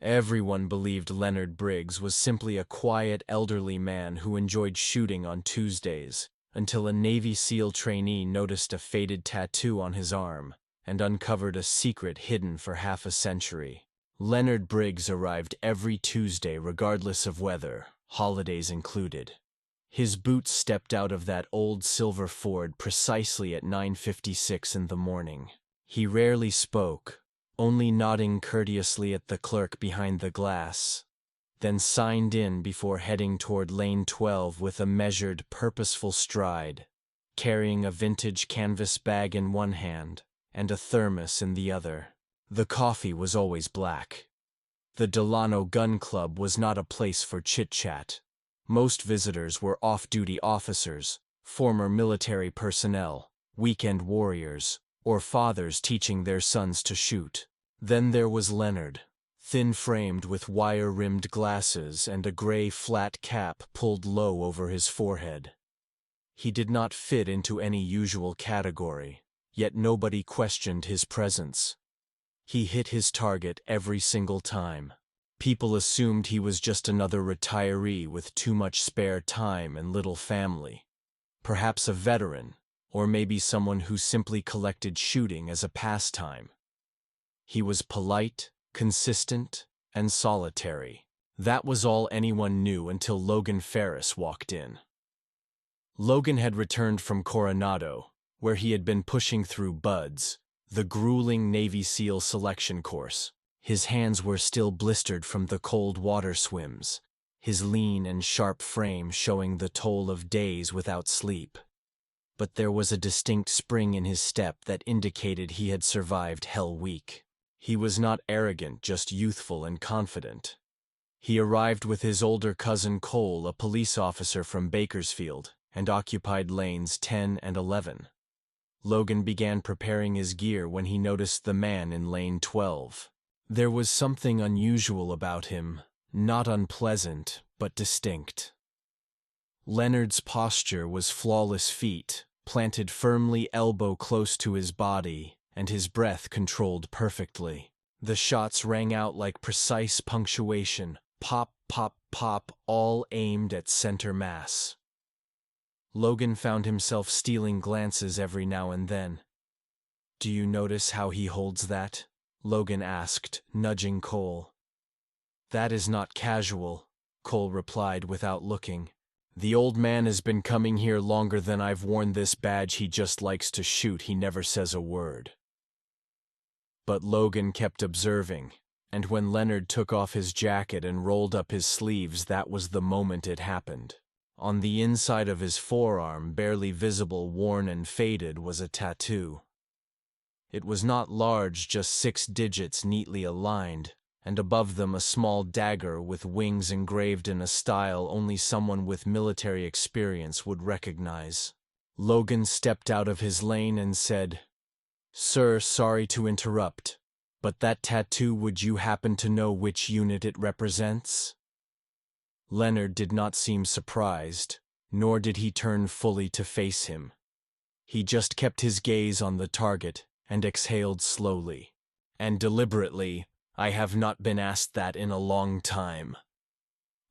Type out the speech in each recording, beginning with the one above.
Everyone believed Leonard Briggs was simply a quiet, elderly man who enjoyed shooting on Tuesdays, until a Navy SEAL trainee noticed a faded tattoo on his arm and uncovered a secret hidden for half a century. Leonard Briggs arrived every Tuesday regardless of weather, holidays included. His boots stepped out of that old silver Ford precisely at 9:56 in the morning. He rarely spoke, only nodding courteously at the clerk behind the glass, then signed in before heading toward lane 12 with a measured, purposeful stride, carrying a vintage canvas bag in one hand and a thermos in the other. The coffee was always black. The Delano Gun Club was not a place for chit-chat. Most visitors were off-duty officers, former military personnel, weekend warriors, or fathers teaching their sons to shoot. Then there was Leonard, thin-framed with wire-rimmed glasses and a gray flat cap pulled low over his forehead. He did not fit into any usual category, yet nobody questioned his presence. He hit his target every single time. People assumed he was just another retiree with too much spare time and little family. Perhaps a veteran, or maybe someone who simply collected shooting as a pastime. He was polite, consistent, and solitary. That was all anyone knew until Logan Ferris walked in. Logan had returned from Coronado, where he had been pushing through BUDS, the grueling Navy SEAL selection course. His hands were still blistered from the cold water swims, his lean and sharp frame showing the toll of days without sleep. But there was a distinct spring in his step that indicated he had survived Hell Week. He was not arrogant, just youthful and confident. He arrived with his older cousin Cole, a police officer from Bakersfield, and occupied lanes 10 and 11. Logan began preparing his gear when he noticed the man in lane 12. There was something unusual about him, not unpleasant, but distinct. Leonard's posture was flawless, feet planted firmly, elbow close to his body, and his breath controlled perfectly. The shots rang out like precise punctuation, pop, pop, pop, all aimed at center mass. Logan found himself stealing glances every now and then. "Do you notice how he holds that?" Logan asked, nudging Cole. "That is not casual," Cole replied without looking. "The old man has been coming here longer than I've worn this badge. He just likes to shoot, he never says a word." But Logan kept observing, and when Leonard took off his jacket and rolled up his sleeves, that was the moment it happened. On the inside of his forearm, barely visible, worn and faded, was a tattoo. It was not large, just 6 digits neatly aligned, and above them a small dagger with wings engraved in a style only someone with military experience would recognize. Logan stepped out of his lane and said, "Sir, sorry to interrupt, but that tattoo, would you happen to know which unit it represents?" Leonard did not seem surprised, nor did he turn fully to face him. He just kept his gaze on the target and exhaled slowly and deliberately. "I have not been asked that in a long time."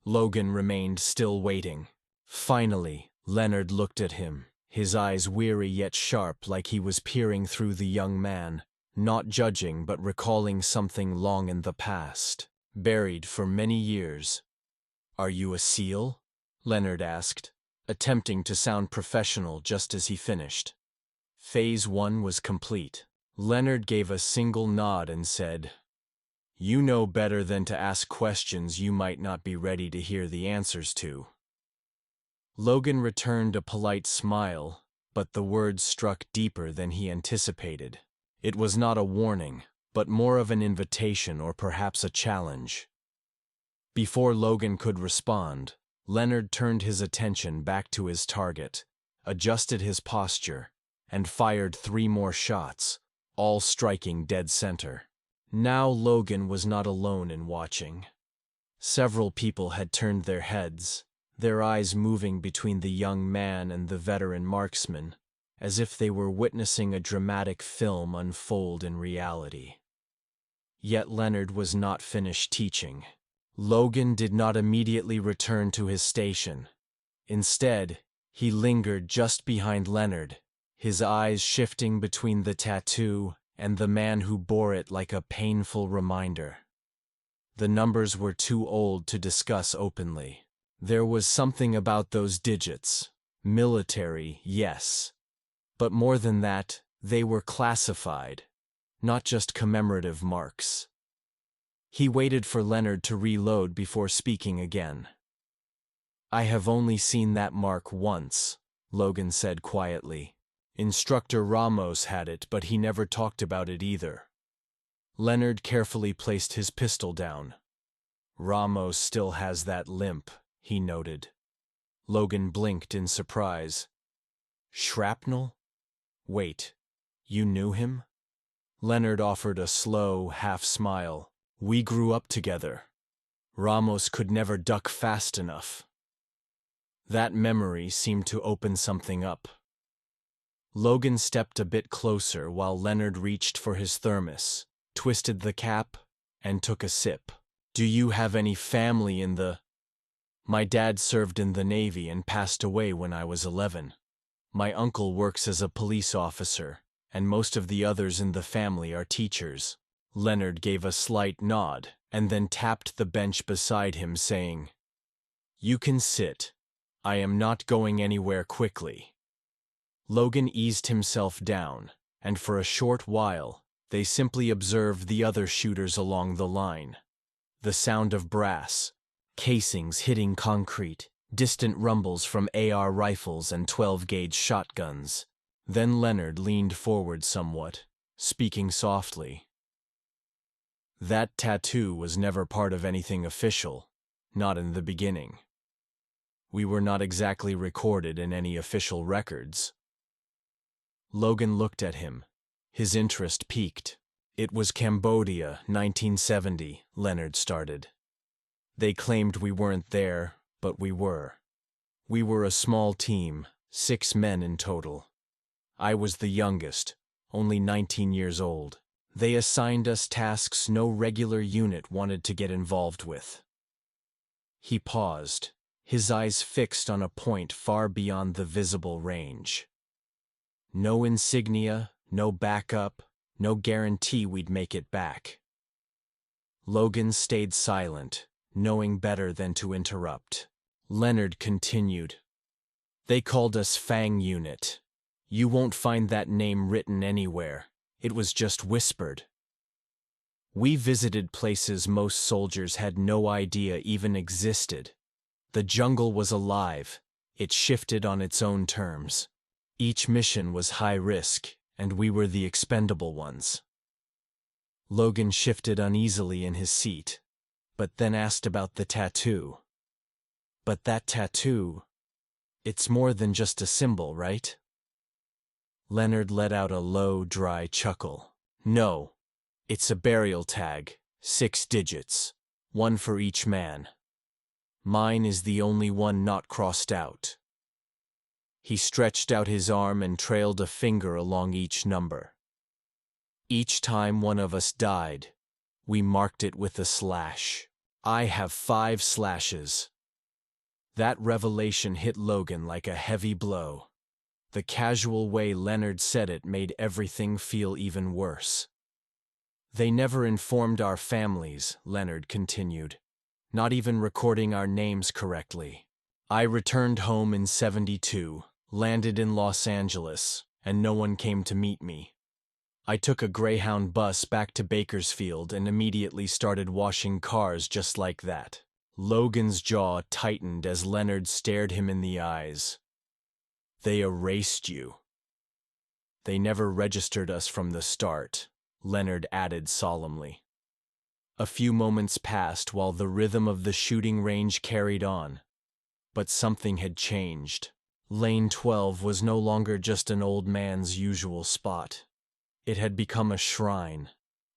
Logan remained still, waiting. Finally, Leonard looked at him, his eyes weary yet sharp, like he was peering through the young man, not judging but recalling something long in the past, buried for many years. "Are you a SEAL?" Leonard asked, attempting to sound professional just as he finished. Phase 1 was complete. Leonard gave a single nod and said, "You know better than to ask questions you might not be ready to hear the answers to." Logan returned a polite smile, but the words struck deeper than he anticipated. It was not a warning, but more of an invitation, or perhaps a challenge. Before Logan could respond, Leonard turned his attention back to his target, adjusted his posture, and fired 3 more shots, all striking dead center. Now Logan was not alone in watching. Several people had turned their heads, their eyes moving between the young man and the veteran marksman, as if they were witnessing a dramatic film unfold in reality. Yet Leonard was not finished teaching. Logan did not immediately return to his station. Instead, he lingered just behind Leonard, his eyes shifting between the tattoo and the man who bore it like a painful reminder. The numbers were too old to discuss openly. There was something about those digits. Military, yes. But more than that, they were classified, not just commemorative marks. He waited for Leonard to reload before speaking again. "I have only seen that mark once," Logan said quietly. "Instructor Ramos had it, but he never talked about it either." Leonard carefully placed his pistol down. "Ramos still has that limp," he noted. Logan blinked in surprise. "Shrapnel? Wait, you knew him?" Leonard offered a slow, half-smile. "We grew up together. Ramos could never duck fast enough." That memory seemed to open something up. Logan stepped a bit closer while Leonard reached for his thermos, twisted the cap, and took a sip. "Do you have any family in the—" "My dad served in the Navy and passed away when I was 11. My uncle works as a police officer, and most of the others in the family are teachers." Leonard gave a slight nod and then tapped the bench beside him, saying, "You can sit. I am not going anywhere quickly." Logan eased himself down, and for a short while, they simply observed the other shooters along the line. The sound of brass, casings hitting concrete, distant rumbles from AR rifles and 12-gauge shotguns. Then Leonard leaned forward somewhat, speaking softly. "That tattoo was never part of anything official, not in the beginning. We were not exactly recorded in any official records." Logan looked at him. His interest piqued. "It was Cambodia, 1970, Leonard started. They claimed we weren't there, but we were. We were a small team, 6 men in total. I was the youngest, only 19 years old. They assigned us tasks no regular unit wanted to get involved with." He paused, his eyes fixed on a point far beyond the visible range. "No insignia, no backup, no guarantee we'd make it back." Logan stayed silent, knowing better than to interrupt. Leonard continued. "They called us Fang Unit. You won't find that name written anywhere. It was just whispered. We visited places most soldiers had no idea even existed. The jungle was alive. It shifted on its own terms. Each mission was high risk, and we were the expendable ones." Logan shifted uneasily in his seat, but then asked about the tattoo. "But that tattoo, it's more than just a symbol, right?" Leonard let out a low, dry chuckle. "No, it's a burial tag, 6 digits, one for each man. Mine is the only one not crossed out." He stretched out his arm and trailed a finger along each number. "Each time one of us died, we marked it with a slash. I have 5 slashes." That revelation hit Logan like a heavy blow. The casual way Leonard said it made everything feel even worse. "They never informed our families," Leonard continued, "not even recording our names correctly. I returned home in '72, landed in Los Angeles, and no one came to meet me. I took a Greyhound bus back to Bakersfield and immediately started washing cars just like that." Logan's jaw tightened as Leonard stared him in the eyes. "They erased you." "They never registered us from the start," Leonard added solemnly. A few moments passed while the rhythm of the shooting range carried on. But something had changed. Lane 12 was no longer just an old man's usual spot. It had become a shrine,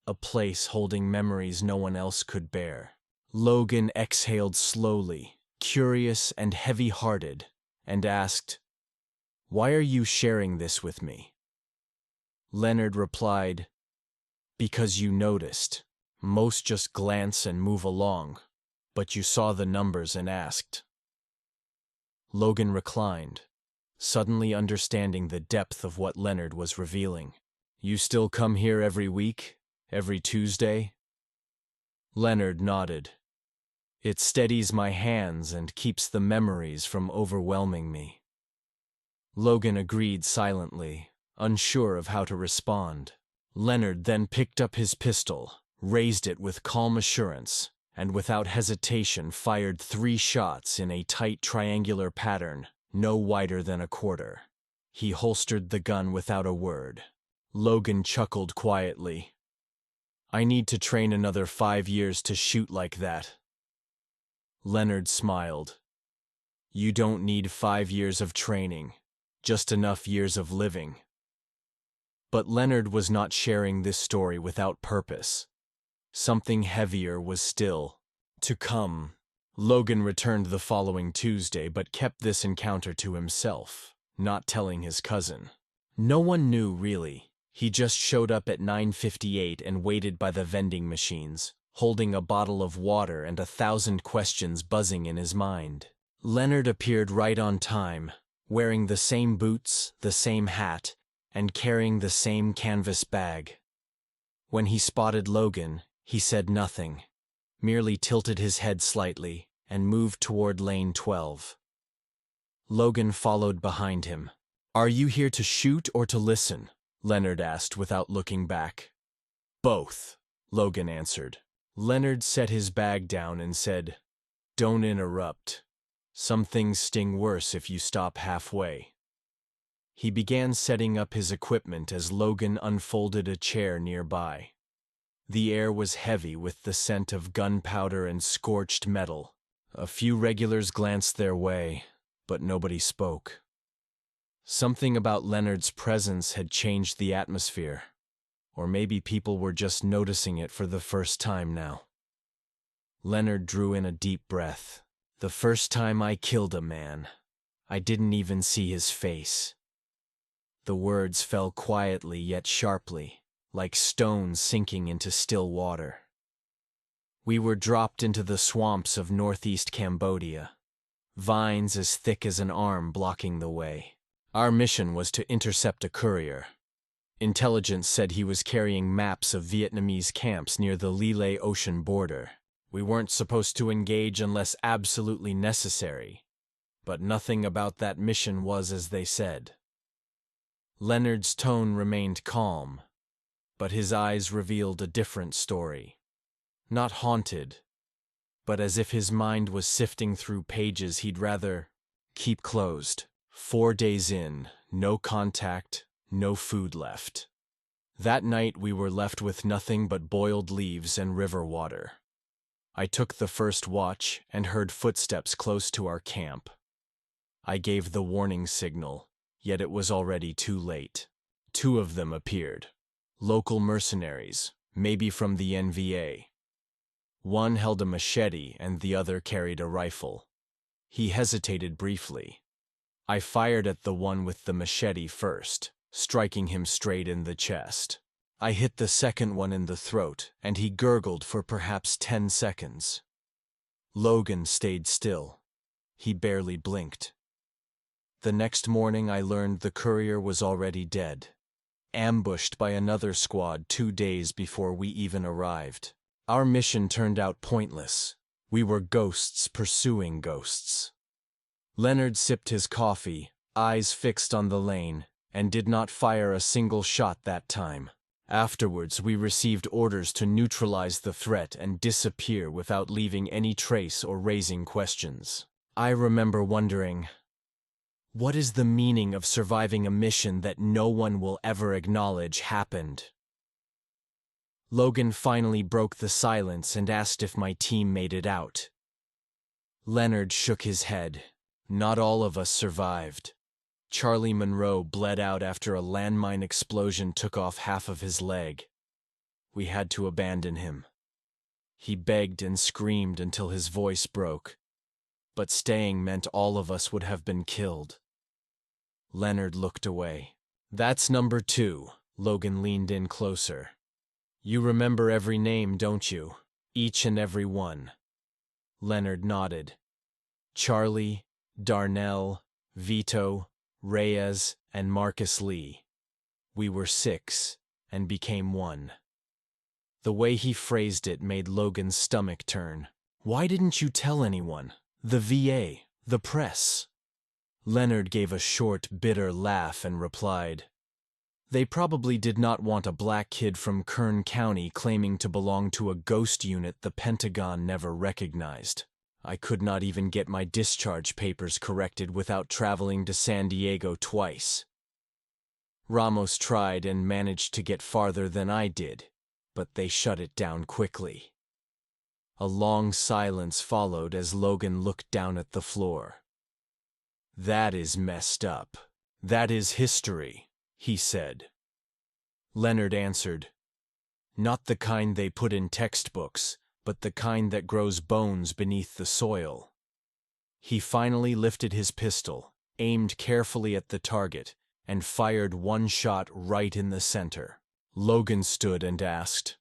a place holding memories no one else could bear. Logan exhaled slowly, curious and heavy-hearted, and asked, "Why are you sharing this with me?" Leonard replied, "Because you noticed. Most just glance and move along, but you saw the numbers and asked. Logan reclined, suddenly understanding the depth of what Leonard was revealing. You still come here every week? Every Tuesday? Leonard nodded. It steadies my hands and keeps the memories from overwhelming me. Logan agreed silently, unsure of how to respond. Leonard then picked up his pistol, raised it with calm assurance, and without hesitation fired 3 shots in a tight triangular pattern, no wider than a quarter. He holstered the gun without a word. Logan chuckled quietly. I need to train another 5 years to shoot like that. Leonard smiled. You don't need 5 years of training, just enough years of living. But Leonard was not sharing this story without purpose. Something heavier was still to come. Logan returned the following Tuesday but kept this encounter to himself, not telling his cousin. No one knew, really. He just showed up at 9:58 and waited by the vending machines, holding a bottle of water and 1,000 questions buzzing in his mind. Leonard appeared right on time, wearing the same boots, the same hat, and carrying the same canvas bag. When he spotted Logan, he said nothing, merely tilted his head slightly and moved toward lane 12. Logan followed behind him. Are you here to shoot or to listen? Leonard asked without looking back. Both, Logan answered. Leonard set his bag down and said, Don't interrupt. Some things sting worse if you stop halfway. He began setting up his equipment as Logan unfolded a chair nearby. The air was heavy with the scent of gunpowder and scorched metal. A few regulars glanced their way, but nobody spoke. Something about Leonard's presence had changed the atmosphere, or maybe people were just noticing it for the first time now. Leonard drew in a deep breath. The first time I killed a man, I didn't even see his face. The words fell quietly yet sharply, like stones sinking into still water. We were dropped into the swamps of northeast Cambodia, vines as thick as an arm blocking the way. Our mission was to intercept a courier. Intelligence said he was carrying maps of Vietnamese camps near the Lille Ocean border. We weren't supposed to engage unless absolutely necessary, but nothing about that mission was as they said. Leonard's tone remained calm, but his eyes revealed a different story. Not haunted, but as if his mind was sifting through pages he'd rather keep closed. 4 days in, no contact, no food left. That night we were left with nothing but boiled leaves and river water. I took the first watch and heard footsteps close to our camp. I gave the warning signal, yet it was already too late. 2 of them appeared. Local mercenaries, maybe from the NVA. One held a machete and the other carried a rifle. He hesitated briefly. I fired at the one with the machete first, striking him straight in the chest. I hit the second one in the throat, and he gurgled for perhaps 10 seconds. Logan stayed still. He barely blinked. The next morning I learned the courier was already dead, ambushed by another squad 2 days before we even arrived. Our mission turned out pointless. We were ghosts pursuing ghosts. Leonard sipped his coffee, eyes fixed on the lane, and did not fire a single shot that time. Afterwards, we received orders to neutralize the threat and disappear without leaving any trace or raising questions. I remember wondering, what is the meaning of surviving a mission that no one will ever acknowledge happened? Logan finally broke the silence and asked if my team made it out. Leonard shook his head. Not all of us survived. Charlie Monroe bled out after a landmine explosion took off half of his leg. We had to abandon him. He begged and screamed until his voice broke, but staying meant all of us would have been killed. Leonard looked away. That's number 2. Logan leaned in closer. You remember every name, don't you? Each and every one. Leonard nodded. Charlie, Darnell, Vito, Reyes, and Marcus Lee. We were 6, and became 1. The way he phrased it made Logan's stomach turn. Why didn't you tell anyone? The VA, the press. Leonard gave a short, bitter laugh and replied, They probably did not want a black kid from Kern County claiming to belong to a ghost unit the Pentagon never recognized. I could not even get my discharge papers corrected without traveling to San Diego twice. Ramos tried and managed to get farther than I did, but they shut it down quickly. A long silence followed as Logan looked down at the floor. That is messed up. That is history, he said. Leonard answered, Not the kind they put in textbooks, but the kind that grows bones beneath the soil. He finally lifted his pistol, aimed carefully at the target, and fired one shot right in the center. Logan stood and asked,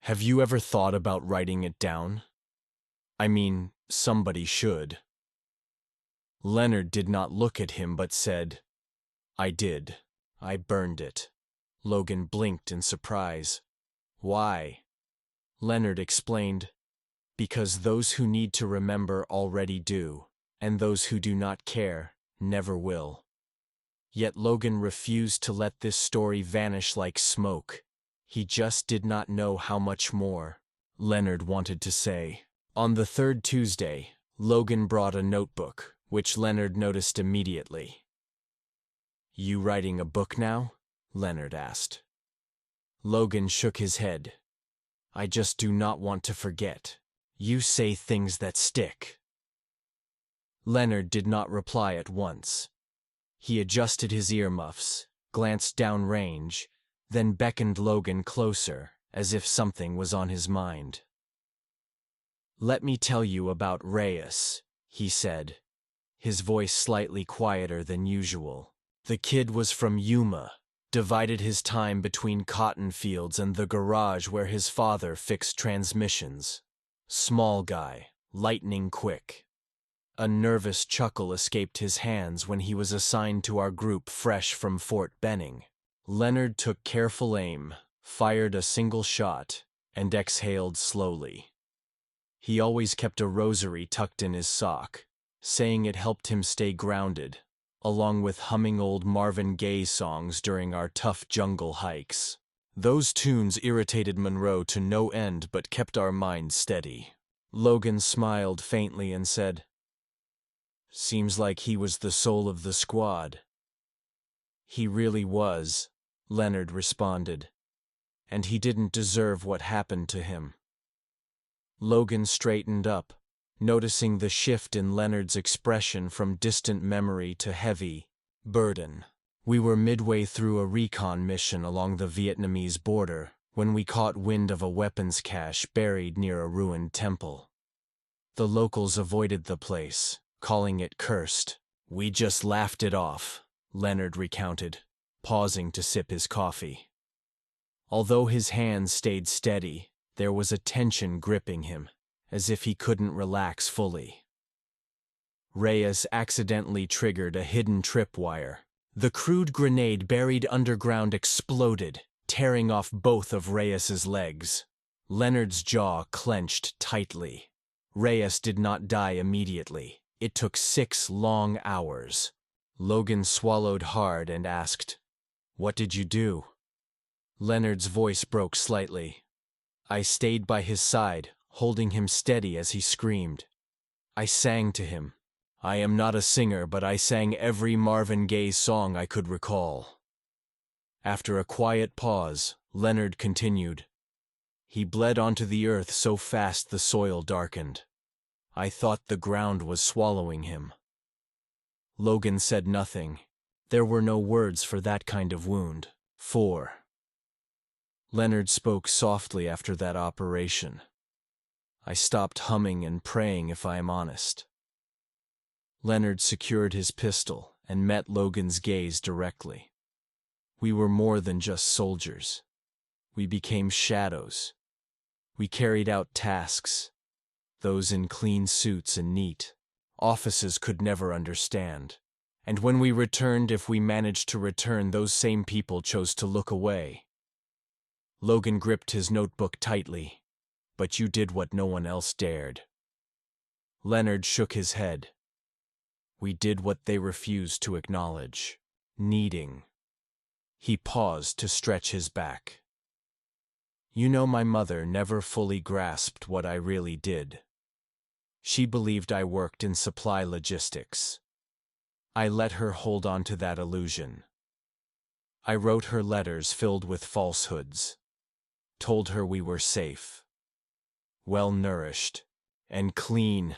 Have you ever thought about writing it down? I mean, somebody should. Leonard did not look at him but said, I did. I burned it. Logan blinked in surprise. Why? Leonard explained, Because those who need to remember already do, and those who do not care never will. Yet Logan refused to let this story vanish like smoke. He just did not know how much more. Leonard wanted to say. On the third Tuesday, Logan brought a notebook, which Leonard noticed immediately. You writing a book now? Leonard asked. Logan shook his head. I just do not want to forget. You say things that stick. Leonard did not reply at once. He adjusted his earmuffs, glanced downrange, then beckoned Logan closer, as if something was on his mind. Let me tell you about Reyes, he said, his voice slightly quieter than usual. The kid was from Yuma, divided his time between cotton fields and the garage where his father fixed transmissions. Small guy, lightning quick. A nervous chuckle escaped his hands when he was assigned to our group fresh from Fort Benning. Leonard took careful aim, fired a single shot, and exhaled slowly. He always kept a rosary tucked in his sock, saying it helped him stay grounded, along with humming old Marvin Gaye songs during our tough jungle hikes. Those tunes irritated Monroe to no end but kept our minds steady. Logan smiled faintly and said, Seems like he was the soul of the squad. He really was, Leonard responded, and he didn't deserve what happened to him. Logan straightened up, noticing the shift in Leonard's expression from distant memory to heavy burden. We were midway through a recon mission along the Vietnamese border when we caught wind of a weapons cache buried near a ruined temple. The locals avoided the place, calling it cursed. We just laughed it off, Leonard recounted, pausing to sip his coffee. Although his hands stayed steady, there was a tension gripping him, as if he couldn't relax fully. Reyes accidentally triggered a hidden tripwire. The crude grenade buried underground exploded, tearing off both of Reyes's legs. Leonard's jaw clenched tightly. Reyes did not die immediately. It took 6 long hours. Logan swallowed hard and asked, What did you do? Leonard's voice broke slightly. I stayed by his side, holding him steady as he screamed. I sang to him. I am not a singer, but I sang every Marvin Gaye song I could recall. After a quiet pause, Leonard continued. He bled onto the earth so fast the soil darkened. I thought the ground was swallowing him. Logan said nothing. There were no words for that kind of wound. 4. Leonard spoke softly after that operation. I stopped humming and praying, if I am honest. Leonard secured his pistol and met Logan's gaze directly. We were more than just soldiers. We became shadows. We carried out tasks, those in clean suits and neat offices could never understand. And when we returned, if we managed to return, those same people chose to look away. Logan gripped his notebook tightly. But you did what no one else dared. Leonard shook his head. We did what they refused to acknowledge. Needing. He paused to stretch his back. You know, my mother never fully grasped what I really did. She believed I worked in supply logistics. I let her hold on to that illusion. I wrote her letters filled with falsehoods. Told her we were safe, well-nourished, and clean.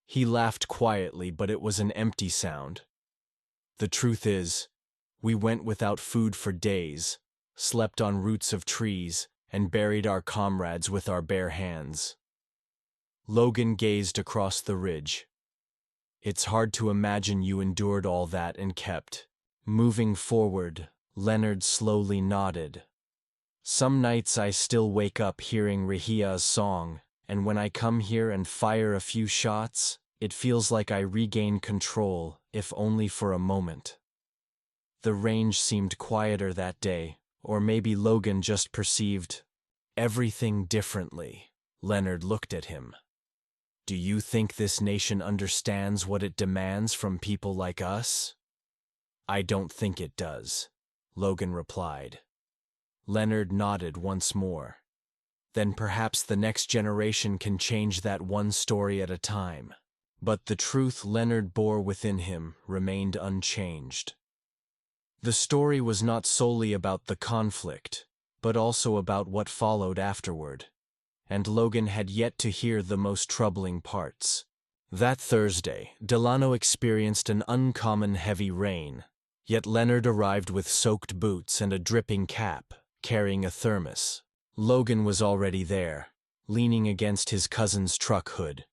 He laughed quietly, but it was an empty sound. The truth is, we went without food for days, slept on roots of trees, and buried our comrades with our bare hands. Logan gazed across the ridge. It's hard to imagine you endured all that and kept moving forward. Leonard slowly nodded. Some nights I still wake up hearing Rahia's song, and when I come here and fire a few shots, it feels like I regain control, if only for a moment. The range seemed quieter that day, or maybe Logan just perceived everything differently. Leonard looked at him. Do you think this nation understands what it demands from people like us? I don't think it does, Logan replied. Leonard nodded once more. Then perhaps the next generation can change that one story at a time. But the truth Leonard bore within him remained unchanged. The story was not solely about the conflict, but also about what followed afterward. And Logan had yet to hear the most troubling parts. That Thursday, Delano experienced an uncommon heavy rain, yet Leonard arrived with soaked boots and a dripping cap, carrying a thermos. Logan was already there, leaning against his cousin's truck hood,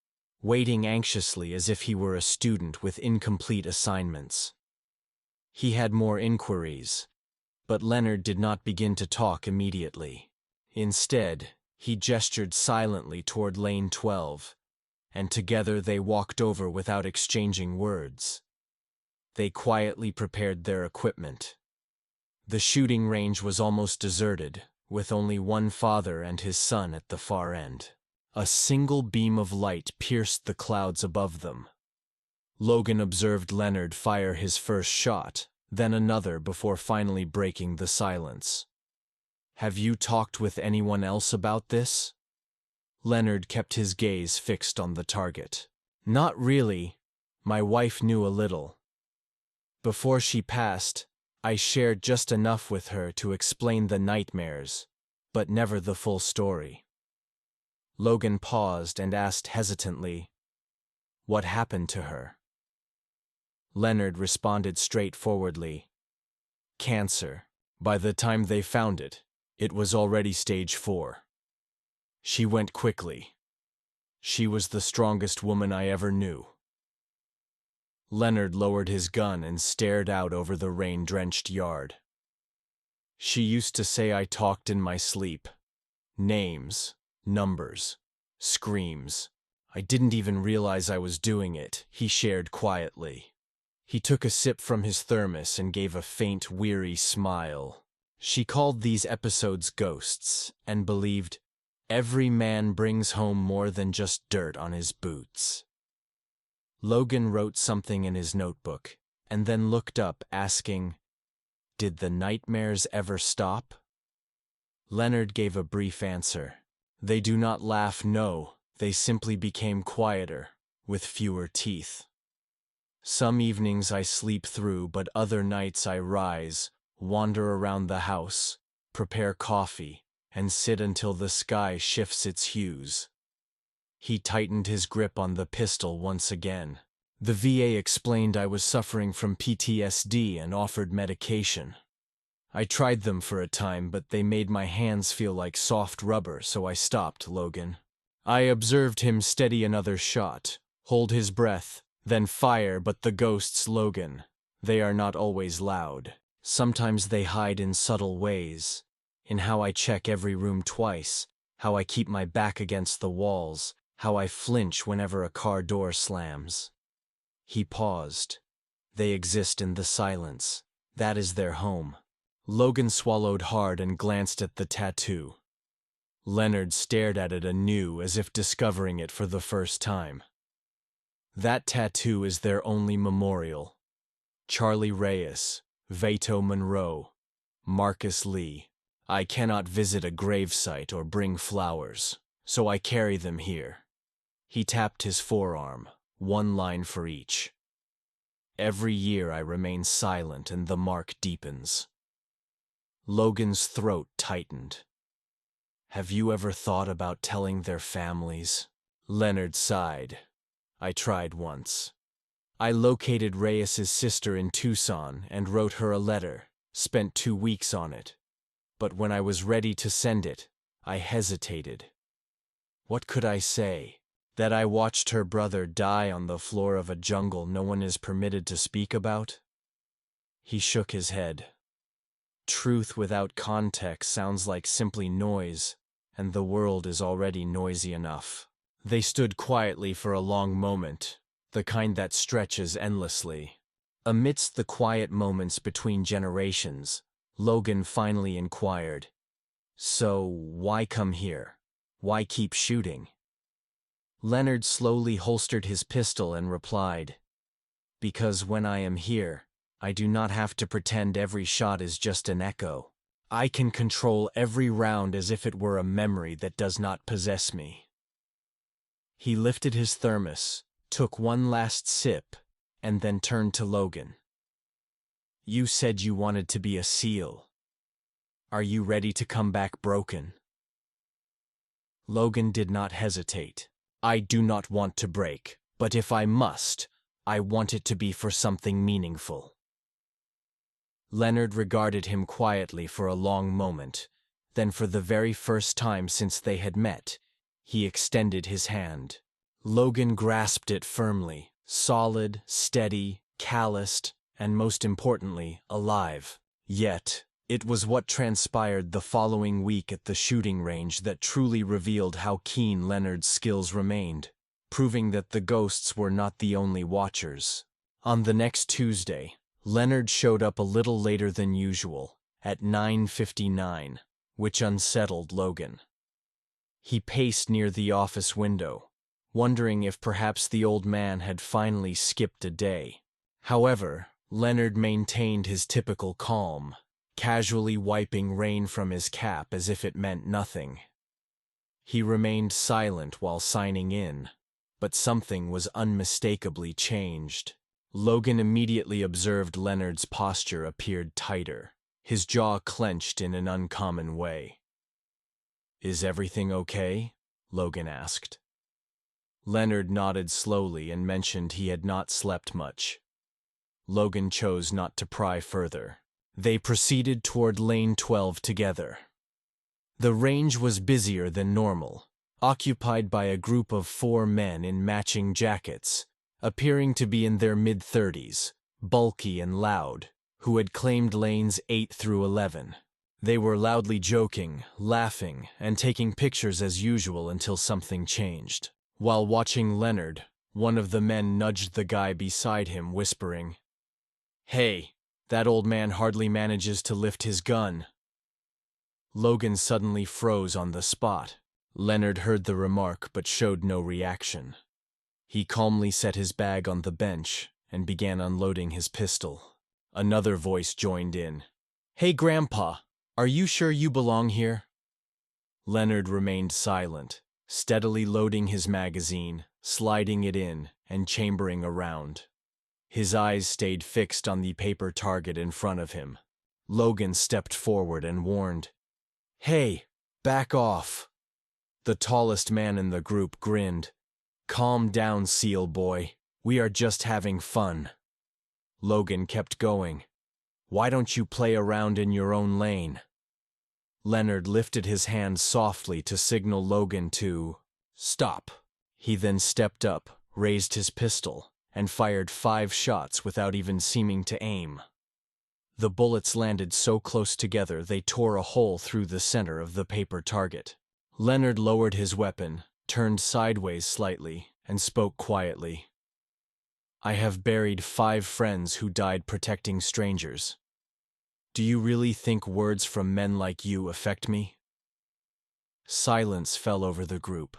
waiting anxiously as if he were a student with incomplete assignments. He had more inquiries, but Leonard did not begin to talk immediately. Instead, he gestured silently toward lane 12, and together they walked over without exchanging words. They quietly prepared their equipment. The shooting range was almost deserted, with only one father and his son at the far end. A single beam of light pierced the clouds above them. Logan observed Leonard fire his first shot, then another before finally breaking the silence. Have you talked with anyone else about this? Leonard kept his gaze fixed on the target. Not really. My wife knew a little. Before she passed, I shared just enough with her to explain the nightmares, but never the full story. Logan paused and asked hesitantly, what happened to her? Leonard responded straightforwardly, cancer. By the time they found it, it was already stage 4. She went quickly. She was the strongest woman I ever knew. Leonard lowered his gun and stared out over the rain-drenched yard. She used to say I talked in my sleep. Names, numbers, screams. I didn't even realize I was doing it, he shared quietly. He took a sip from his thermos and gave a faint, weary smile. She called these episodes ghosts, and believed every man brings home more than just dirt on his boots. Logan wrote something in his notebook, and then looked up, asking, did the nightmares ever stop? Leonard gave a brief answer. They do not laugh, no, they simply became quieter, with fewer teeth. Some evenings I sleep through, but other nights I rise, wander around the house, prepare coffee, and sit until the sky shifts its hues. He tightened his grip on the pistol once again. The VA explained I was suffering from PTSD and offered medication. I tried them for a time, but they made my hands feel like soft rubber, so I stopped, Logan. I observed him steady another shot, hold his breath, then fire, but the ghosts, Logan, they are not always loud. Sometimes they hide in subtle ways, in how I check every room twice, how I keep my back against the walls, how I flinch whenever a car door slams. He paused. They exist in the silence. That is their home. Logan swallowed hard and glanced at the tattoo. Leonard stared at it anew as if discovering it for the first time. That tattoo is their only memorial. Charlie Reyes, Vito Monroe, Marcus Lee. I cannot visit a gravesite or bring flowers, so I carry them here. He tapped his forearm, one line for each. Every year I remain silent and the mark deepens. Logan's throat tightened. Have you ever thought about telling their families? Leonard sighed. I tried once. I located Reyes's sister in Tucson and wrote her a letter, spent 2 weeks on it. But when I was ready to send it, I hesitated. What could I say? That I watched her brother die on the floor of a jungle no one is permitted to speak about? He shook his head. Truth without context sounds like simply noise, and the world is already noisy enough. They stood quietly for a long moment, the kind that stretches endlessly. Amidst the quiet moments between generations, Logan finally inquired, "So, why come here? Why keep shooting?" Leonard slowly holstered his pistol and replied, "Because when I am here, I do not have to pretend every shot is just an echo. I can control every round as if it were a memory that does not possess me." He lifted his thermos, took one last sip, and then turned to Logan. "You said you wanted to be a SEAL. Are you ready to come back broken?" Logan did not hesitate. "I do not want to break, but if I must, I want it to be for something meaningful." Leonard regarded him quietly for a long moment, then for the very first time since they had met, he extended his hand. Logan grasped it firmly, solid, steady, calloused, and most importantly, alive. Yet, it was what transpired the following week at the shooting range that truly revealed how keen Leonard's skills remained, proving that the ghosts were not the only watchers. On the next Tuesday, Leonard showed up a little later than usual, at 9:59, which unsettled Logan. He paced near the office window, wondering if perhaps the old man had finally skipped a day. However, Leonard maintained his typical calm, casually wiping rain from his cap as if it meant nothing. He remained silent while signing in, but something was unmistakably changed. Logan immediately observed Leonard's posture appeared tighter, his jaw clenched in an uncommon way. "Is everything okay?" Logan asked. Leonard nodded slowly and mentioned he had not slept much. Logan chose not to pry further. They proceeded toward Lane 12 together. The range was busier than normal, occupied by a group of 4 men in matching jackets, appearing to be in their mid-30s, bulky and loud, who had claimed lanes 8 through 11. They were loudly joking, laughing, and taking pictures as usual until something changed. While watching Leonard, one of the men nudged the guy beside him, whispering, "Hey, that old man hardly manages to lift his gun." Logan suddenly froze on the spot. Leonard heard the remark but showed no reaction. He calmly set his bag on the bench and began unloading his pistol. Another voice joined in. "Hey, Grandpa, are you sure you belong here?" Leonard remained silent, steadily loading his magazine, sliding it in, and chambering around. His eyes stayed fixed on the paper target in front of him. Logan stepped forward and warned, "Hey, back off." The tallest man in the group grinned. "Calm down, SEAL boy. We are just having fun." Logan kept going. "Why don't you play around in your own lane?" Leonard lifted his hand softly to signal Logan to stop. He then stepped up, raised his pistol, and fired 5 shots without even seeming to aim. The bullets landed so close together they tore a hole through the center of the paper target. Leonard lowered his weapon, turned sideways slightly, and spoke quietly. "I have buried 5 friends who died protecting strangers. Do you really think words from men like you affect me?" Silence fell over the group.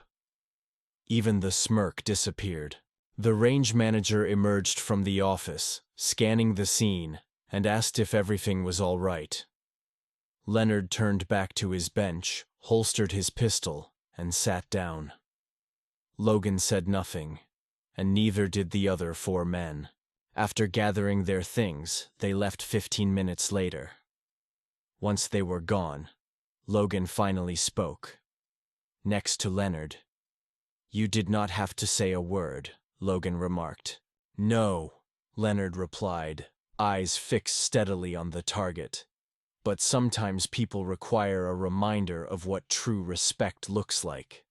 Even the smirk disappeared. The range manager emerged from the office, scanning the scene, and asked if everything was all right. Leonard turned back to his bench, holstered his pistol, and sat down. Logan said nothing, and neither did the other 4 men. After gathering their things, they left 15 minutes later. Once they were gone, Logan finally spoke. Next to Leonard. "You did not have to say a word," Logan remarked. "No," Leonard replied, eyes fixed steadily on the target. "But sometimes people require a reminder of what true respect looks like."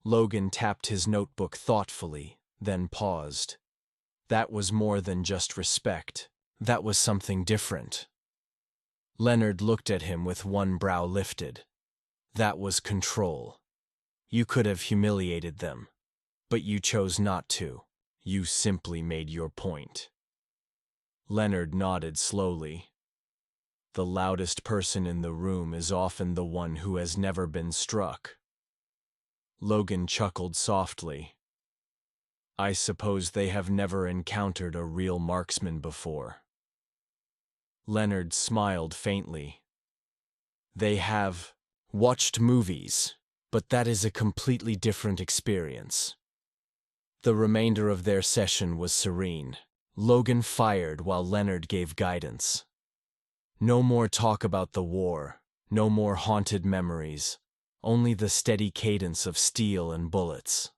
Logan tapped his notebook thoughtfully, then paused. That was more than just respect. That was something different. Leonard looked at him with one brow lifted. That was control. You could have humiliated them, but you chose not to. You simply made your point. Leonard nodded slowly. The loudest person in the room is often the one who has never been struck. Logan chuckled softly. "I suppose they have never encountered a real marksman before." Leonard smiled faintly. "They have watched movies, but that is a completely different experience." The remainder of their session was serene. Logan fired while Leonard gave guidance. No more talk about the war, no more haunted memories, only the steady cadence of steel and bullets.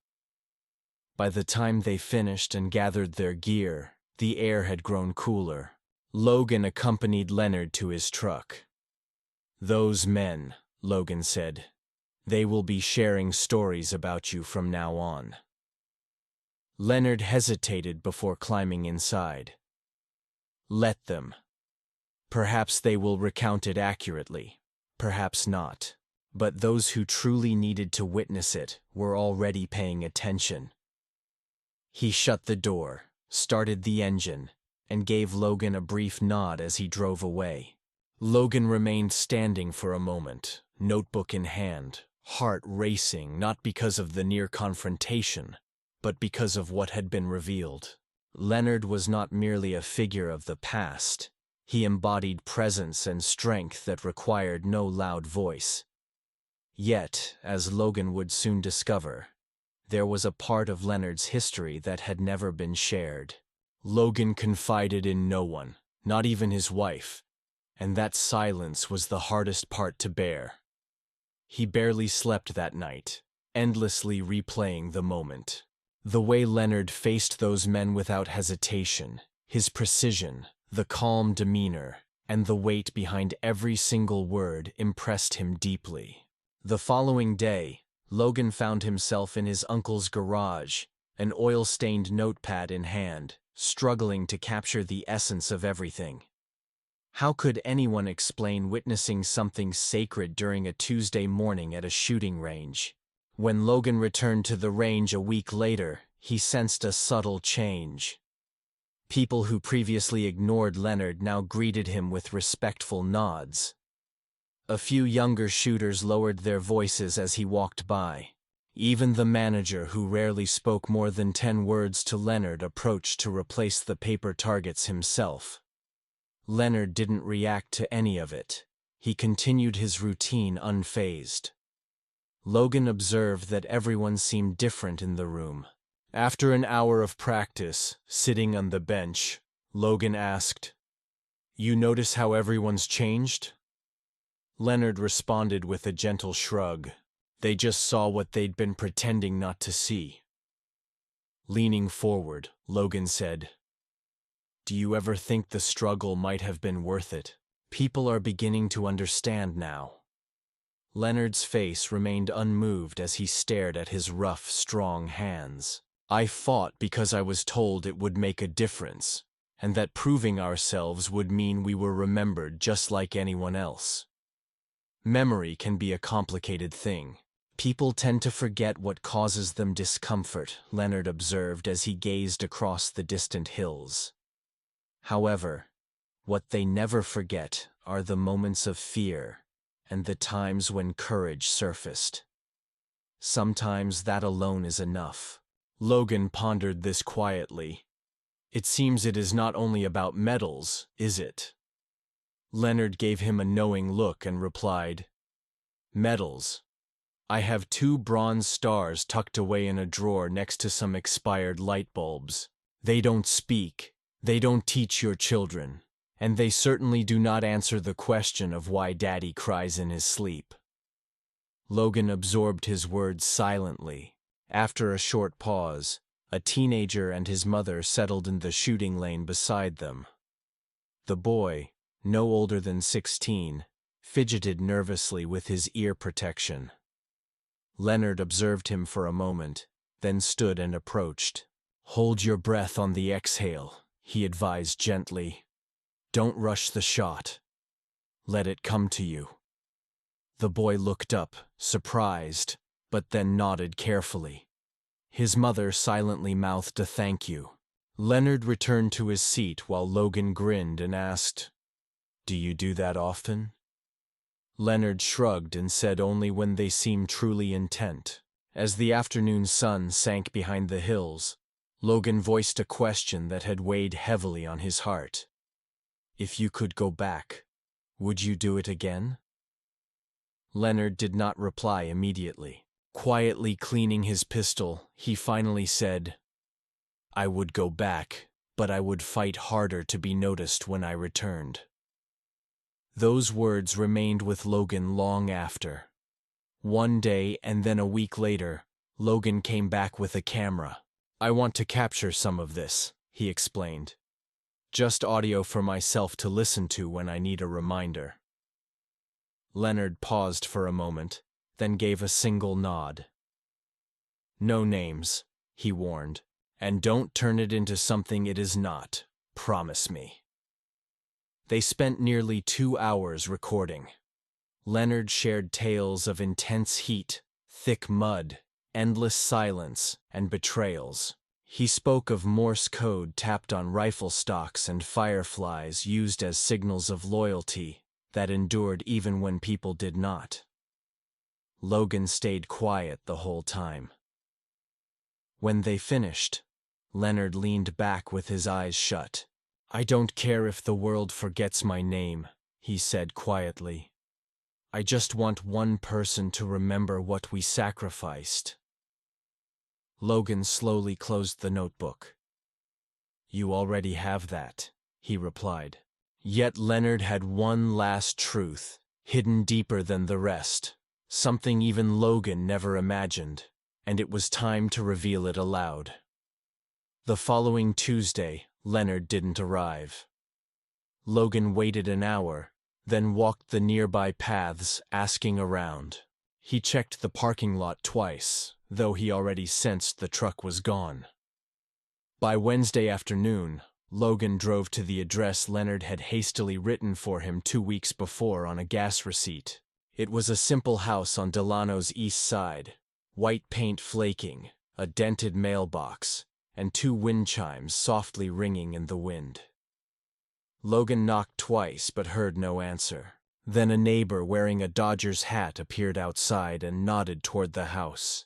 By the time they finished and gathered their gear, the air had grown cooler. Logan accompanied Leonard to his truck. "Those men," Logan said, "they will be sharing stories about you from now on." Leonard hesitated before climbing inside. "Let them. Perhaps they will recount it accurately, perhaps not. But those who truly needed to witness it were already paying attention." He shut the door, started the engine, and gave Logan a brief nod as he drove away. Logan remained standing for a moment, notebook in hand, heart racing not because of the near confrontation, but because of what had been revealed. Leonard was not merely a figure of the past. He embodied presence and strength that required no loud voice. Yet, as Logan would soon discover, there was a part of Leonard's history that had never been shared. Logan confided in no one, not even his wife, and that silence was the hardest part to bear. He barely slept that night, endlessly replaying the moment. The way Leonard faced those men without hesitation, his precision, the calm demeanor, and the weight behind every single word impressed him deeply. The following day, Logan found himself in his uncle's garage, an oil-stained notepad in hand, struggling to capture the essence of everything. How could anyone explain witnessing something sacred during a Tuesday morning at a shooting range? When Logan returned to the range a week later, he sensed a subtle change. People who previously ignored Leonard now greeted him with respectful nods. A few younger shooters lowered their voices as he walked by. Even the manager, who rarely spoke more than 10 words to Leonard, approached to replace the paper targets himself. Leonard didn't react to any of it. He continued his routine unfazed. Logan observed that everyone seemed different in the room. After an hour of practice, sitting on the bench, Logan asked, "You notice how everyone's changed?" Leonard responded with a gentle shrug. They just saw what they'd been pretending not to see. Leaning forward, Logan said, "Do you ever think the struggle might have been worth it? People are beginning to understand now." Leonard's face remained unmoved as he stared at his rough, strong hands. "I fought because I was told it would make a difference, and that proving ourselves would mean we were remembered just like anyone else. Memory can be a complicated thing. People tend to forget what causes them discomfort, Leonard observed as he gazed across the distant hills. However, what they never forget are the moments of fear and the times when courage surfaced. Sometimes that alone is enough. Logan pondered this quietly. It seems it is not only about medals, is it? Leonard gave him a knowing look and replied, "Medals. I have 2 bronze stars tucked away in a drawer next to some expired light bulbs. They don't speak, they don't teach your children, and they certainly do not answer the question of why Daddy cries in his sleep." Logan absorbed his words silently. After a short pause, a teenager and his mother settled in the shooting lane beside them. The boy, no older than 16, fidgeted nervously with his ear protection. Leonard observed him for a moment, then stood and approached. "Hold your breath on the exhale," he advised gently. "Don't rush the shot. Let it come to you." The boy looked up, surprised, but then nodded carefully. His mother silently mouthed a thank you. Leonard returned to his seat while Logan grinned and asked, "Do you do that often?" Leonard shrugged and said only when they seemed truly intent. As the afternoon sun sank behind the hills, Logan voiced a question that had weighed heavily on his heart. "If you could go back, would you do it again?" Leonard did not reply immediately. Quietly cleaning his pistol, he finally said, "I would go back, but I would fight harder to be noticed when I returned." Those words remained with Logan long after. One day and then a week later, Logan came back with a camera. "I want to capture some of this," he explained. "Just audio for myself to listen to when I need a reminder." Leonard paused for a moment, then gave a single nod. "No names," he warned, "and don't turn it into something it is not. Promise me." They spent nearly 2 hours recording. Leonard shared tales of intense heat, thick mud, endless silence, and betrayals. He spoke of Morse code tapped on rifle stocks and fireflies used as signals of loyalty that endured even when people did not. Logan stayed quiet the whole time. When they finished, Leonard leaned back with his eyes shut. "I don't care if the world forgets my name," he said quietly. "I just want one person to remember what we sacrificed." Logan slowly closed the notebook. "You already have that," he replied. Yet Leonard had one last truth, hidden deeper than the rest, something even Logan never imagined, and it was time to reveal it aloud. The following Tuesday, Leonard didn't arrive. Logan waited an hour, then walked the nearby paths, asking around. He checked the parking lot twice, though he already sensed the truck was gone. By Wednesday afternoon, Logan drove to the address Leonard had hastily written for him 2 weeks before on a gas receipt. It was a simple house on Delano's east side, white paint flaking, a dented mailbox, and 2 wind chimes softly ringing in the wind. Logan knocked twice but heard no answer. Then a neighbor wearing a Dodgers hat appeared outside and nodded toward the house.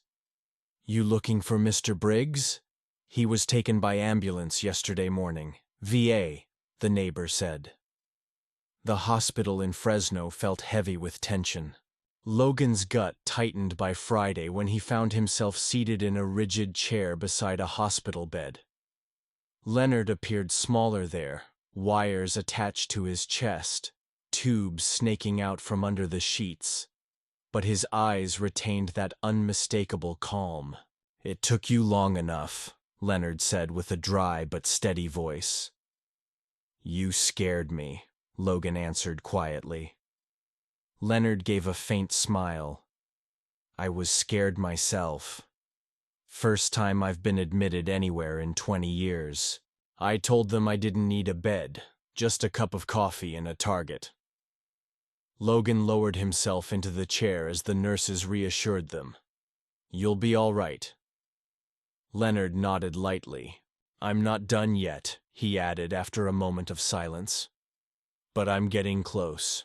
"You looking for Mr. Briggs? He was taken by ambulance yesterday morning. VA," the neighbor said. The hospital in Fresno felt heavy with tension. Logan's gut tightened by Friday when he found himself seated in a rigid chair beside a hospital bed. Leonard appeared smaller there, wires attached to his chest, tubes snaking out from under the sheets. But his eyes retained that unmistakable calm. "It took you long enough," Leonard said with a dry but steady voice. "You scared me," Logan answered quietly. Leonard gave a faint smile. "I was scared myself. First time I've been admitted anywhere in 20 years. I told them I didn't need a bed, just a cup of coffee and a target. Logan lowered himself into the chair as the nurses reassured them. You'll be all right. Leonard nodded lightly. I'm not done yet, he added after a moment of silence. But I'm getting close.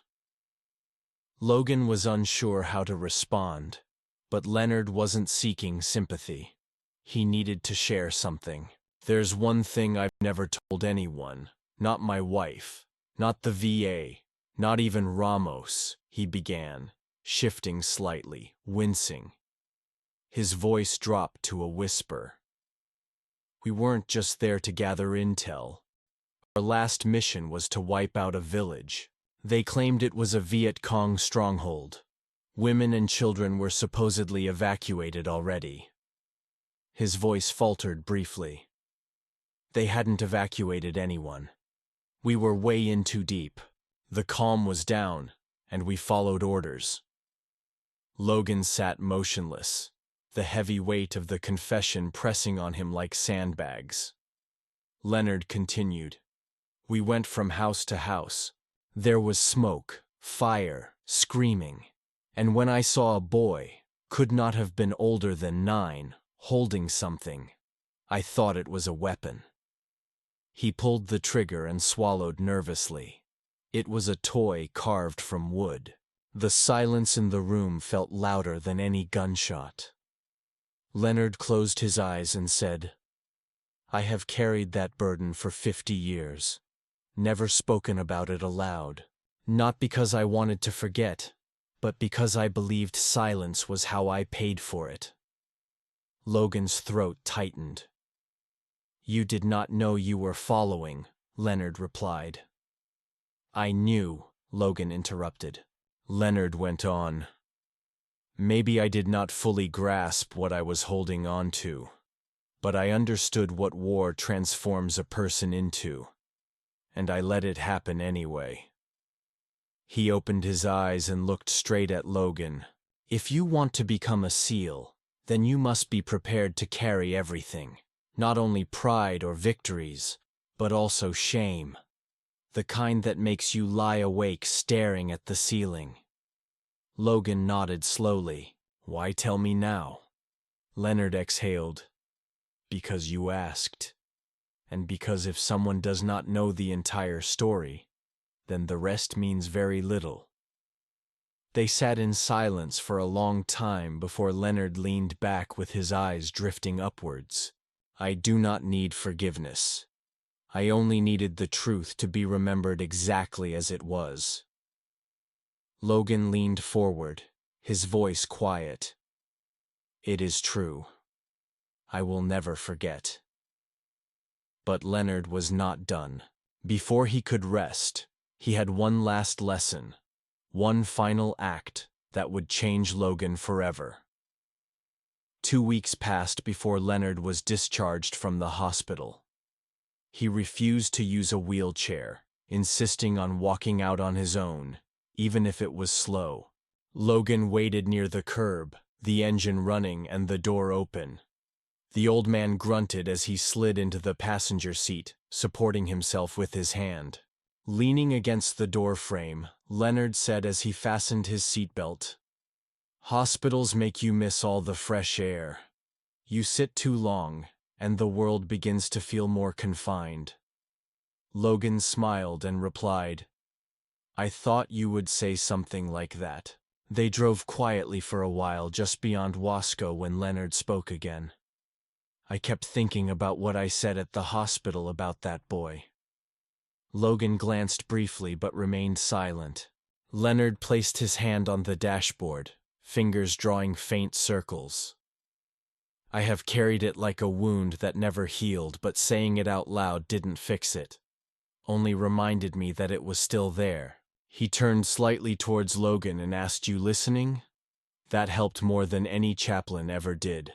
Logan was unsure how to respond, but Leonard wasn't seeking sympathy. He needed to share something. There's one thing I've never told anyone, not my wife, not the VA, not even Ramos, he began, shifting slightly, wincing. His voice dropped to a whisper. We weren't just there to gather intel. Our last mission was to wipe out a village. They claimed it was a Viet Cong stronghold. Women and children were supposedly evacuated already. His voice faltered briefly. They hadn't evacuated anyone. We were way in too deep. The calm was down, and we followed orders. Logan sat motionless, the heavy weight of the confession pressing on him like sandbags. Leonard continued. We went from house to house. There was smoke, fire, screaming. And when I saw a boy, could not have been older than 9, holding something, I thought it was a weapon. He pulled the trigger and swallowed nervously. It was a toy carved from wood. The silence in the room felt louder than any gunshot. Leonard closed his eyes and said, I have carried that burden for 50 years, never spoken about it aloud, not because I wanted to forget, but because I believed silence was how I paid for it. Logan's throat tightened. You did not know you were following, Leonard replied. I knew, Logan interrupted. Leonard went on. Maybe I did not fully grasp what I was holding on to, but I understood what war transforms a person into, and I let it happen anyway. He opened his eyes and looked straight at Logan. If you want to become a SEAL, then you must be prepared to carry everything. Not only pride or victories, but also shame. The kind that makes you lie awake staring at the ceiling. Logan nodded slowly. Why tell me now? Leonard exhaled. Because you asked. And because if someone does not know the entire story, then the rest means very little. They sat in silence for a long time before Leonard leaned back with his eyes drifting upwards. I do not need forgiveness. I only needed the truth to be remembered exactly as it was. Logan leaned forward, his voice quiet. It is true. I will never forget. But Leonard was not done. Before he could rest, he had one last lesson, one final act that would change Logan forever. 2 weeks passed before Leonard was discharged from the hospital. He refused to use a wheelchair, insisting on walking out on his own, even if it was slow. Logan waited near the curb, the engine running and the door open. The old man grunted as he slid into the passenger seat, supporting himself with his hand. Leaning against the door frame, Leonard said as he fastened his seatbelt, Hospitals make you miss all the fresh air. You sit too long, and the world begins to feel more confined. Logan smiled and replied, I thought you would say something like that. They drove quietly for a while just beyond Wasco when Leonard spoke again. I kept thinking about what I said at the hospital about that boy. Logan glanced briefly but remained silent. Leonard placed his hand on the dashboard, fingers drawing faint circles. I have carried it like a wound that never healed, but saying it out loud didn't fix it. Only reminded me that it was still there. He turned slightly towards Logan and asked, You listening? That helped more than any chaplain ever did.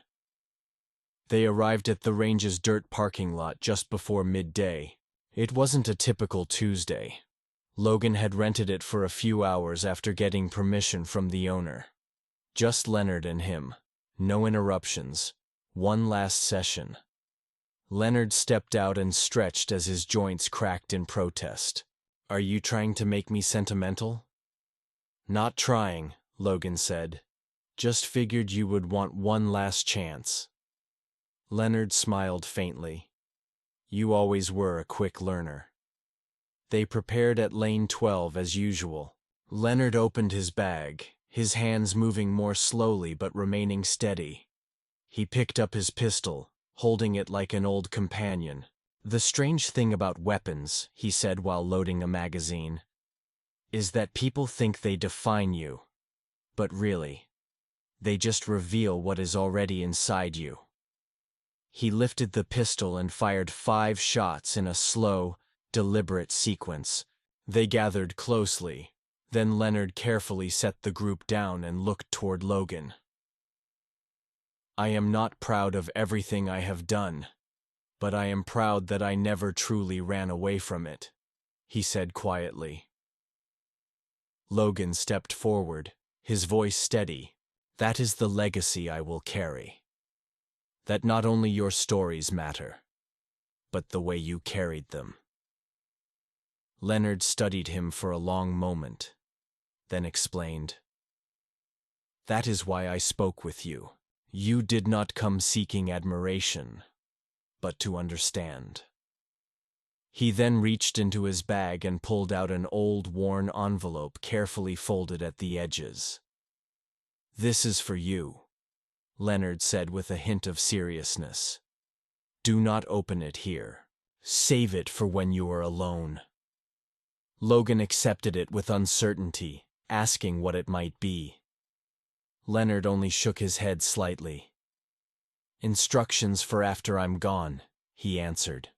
They arrived at the range's dirt parking lot just before midday. It wasn't a typical Tuesday. Logan had rented it for a few hours after getting permission from the owner. Just Leonard and him. No interruptions. One last session. Leonard stepped out and stretched as his joints cracked in protest. Are you trying to make me sentimental? Not trying, Logan said. Just figured you would want one last chance. Leonard smiled faintly. You always were a quick learner. They prepared at lane 12 as usual. Leonard opened his bag, his hands moving more slowly but remaining steady. He picked up his pistol, holding it like an old companion. The strange thing about weapons, he said while loading a magazine, is that people think they define you. But really, they just reveal what is already inside you. He lifted the pistol and fired 5 shots in a slow, deliberate sequence. They gathered closely. Then Leonard carefully set the group down and looked toward Logan. I am not proud of everything I have done, but I am proud that I never truly ran away from it, he said quietly. Logan stepped forward, his voice steady. That is the legacy I will carry. That not only your stories matter, but the way you carried them. Leonard studied him for a long moment, then explained. That is why I spoke with you. You did not come seeking admiration, but to understand. He then reached into his bag and pulled out an old, worn envelope carefully folded at the edges. This is for you, Leonard said with a hint of seriousness. Do not open it here. Save it for when you are alone. Logan accepted it with uncertainty, asking what it might be. Leonard only shook his head slightly. Instructions for after I'm gone, he answered.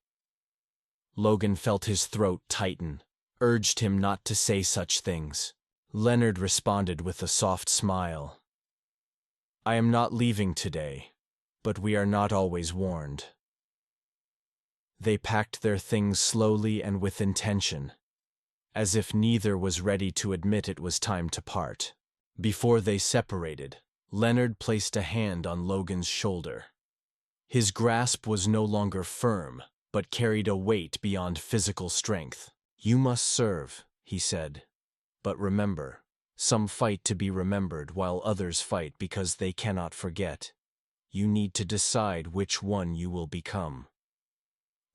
Logan felt his throat tighten, urged him not to say such things. Leonard responded with a soft smile. I am not leaving today, but we are not always warned. They packed their things slowly and with intention, as if neither was ready to admit it was time to part. Before they separated, Leonard placed a hand on Logan's shoulder. His grasp was no longer firm, but carried a weight beyond physical strength. You must serve, he said. But remember, some fight to be remembered while others fight because they cannot forget. You need to decide which one you will become.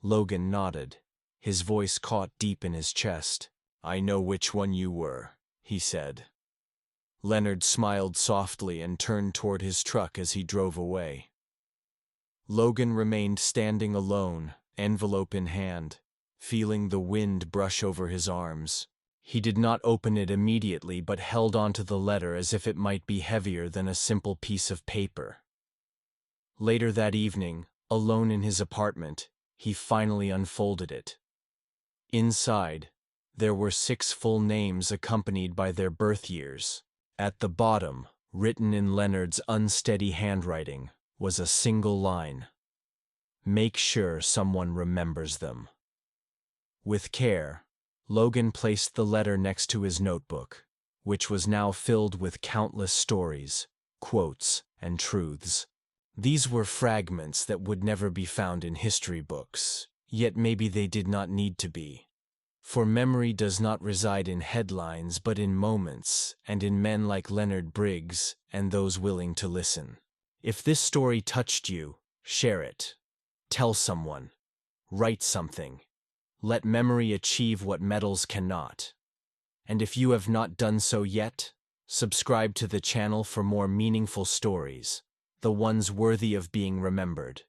Logan nodded. His voice caught deep in his chest. I know which one you were, he said. Leonard smiled softly and turned toward his truck as he drove away. Logan remained standing alone, envelope in hand, feeling the wind brush over his arms. He did not open it immediately but held onto the letter as if it might be heavier than a simple piece of paper. Later that evening, alone in his apartment, he finally unfolded it. Inside, there were 6 full names accompanied by their birth years. At the bottom, written in Leonard's unsteady handwriting, was a single line. Make sure someone remembers them. With care, Logan placed the letter next to his notebook, which was now filled with countless stories, quotes, and truths. These were fragments that would never be found in history books, yet maybe they did not need to be. For memory does not reside in headlines but in moments and in men like Leonard Briggs and those willing to listen. If this story touched you, share it. Tell someone. Write something. Let memory achieve what metals cannot. And if you have not done so yet, subscribe to the channel for more meaningful stories, the ones worthy of being remembered.